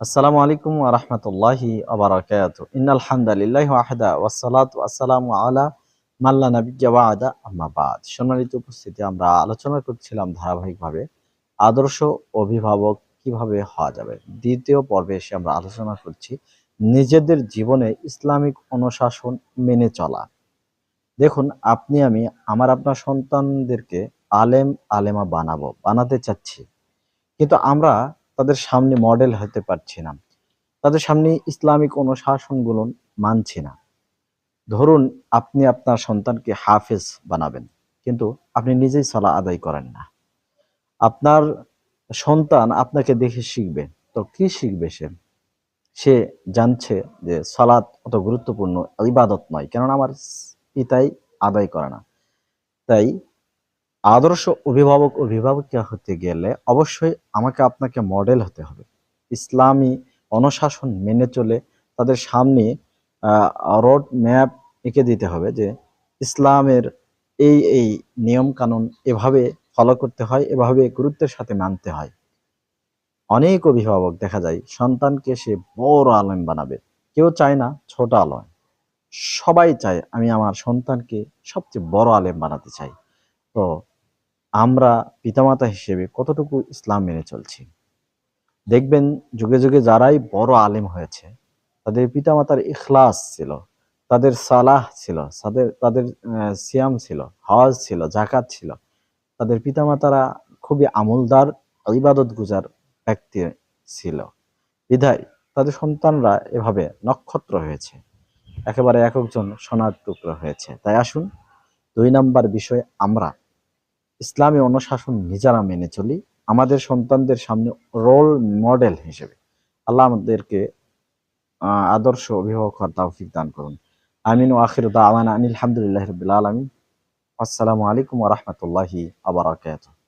আসসালামু আলাইকুম ওয়া রাহমাতুল্লাহি ওয়া বারাকাতুহু। ইন্নাল হামদালিল্লাহি ওয়াহদা ওয়াসসালাতু ওয়াসসালামু আলা মান লা নাবিয়্যা বা'দা আম্মা বা'দ। সম্মানিত উপস্থিতি, আমরা আলোচনা করছিলাম ধারাবাহিকভাবে আদর্শ অভিভাবক কিভাবে হওয়া যাবে। দ্বিতীয় পর্বে এসে আমরা আলোচনা করছি নিজেদের জীবনে ইসলামিক অনুশাসন মেনে চলা। দেখুন, আপনি আমি আপনার সন্তানদেরকে আলেমা বানাতে চাচ্ছি। কিন্তু আমরা তাদের সামনে মডেল হতে পারছি না। তাদের সামনে ইসলামিক অনুশাসনগুলো মানছি না। ধরুন, আপনি আপনার সন্তানকে হাফেজ বানাবেন, কিন্তু আপনি নিজেই সালাত আদায় করেন না। আপনার সন্তান আপনাকে দেখে শিখবে। তো কি শিখবে সে? সে জানছে যে সালাত অত গুরুত্বপূর্ণ ইবাদত নয়। কেননা আমার পিতাই আদায় করে না। তাই আদর্শ অভিভাবকিয়া হতে গেলে অবশ্যই আমাকে আপনাকে মডেল হতে হবে। ইসলামী অনুশাসন মেনে চলে তাদের সামনে রোড ম্যাপ এঁকে দিতে হবে যে ইসলামের এই নিয়ম কানুন এভাবে ফলো করতে হয়, এভাবে গুরুত্বের সাথে মানতে হয়। অনেক অভিভাবক দেখা যায় সন্তানকে সে বড় আলেম বানাবে, কেউ চায় না ছোট আলেম। সবাই চায় আমি আমার সন্তানকে সবচেয়ে বড় আলেম বানাতে চাই। তো আমরা পিতামাতা হিসেবে কতটুকু ইসলাম মেনে চলছি? দেখবেন, যুগে যুগে যারাই বড় আলেম হয়েছে তাদের পিতামাতার ইখলাস ছিল, তাদের সালাহ ছিল, তাদের তাদের সিয়াম ছিল, হজ ছিল, জাকাত ছিল। তাদের পিতামাতারা খুবই আমলদার, ইবাদত গুজার ব্যক্তি ছিল। বিধায় তাদের সন্তানরা এভাবে নক্ষত্র হয়েছে, একেবারে এক একজন সোনার টুকরো হয়েছে। তাই আসুন, 2 নাম্বার বিষয়, আমরা ইসলামী অনুশাসন নিজেরা মেনে চলি আমাদের সন্তানদের সামনে রোল মডেল হিসেবে। আল্লাহ আমাদেরকে আদর্শ অভিভাবক হওয়ার তৌফিক দান করুন। আমিন ওয়া আখিরু দাওয়ানা আনিল হামদুলিল্লাহি রাব্বিল আলামিন। আসসালামু আলাইকুম ওয়া রাহমাতুল্লাহি ওয়া বারাকাতুহু।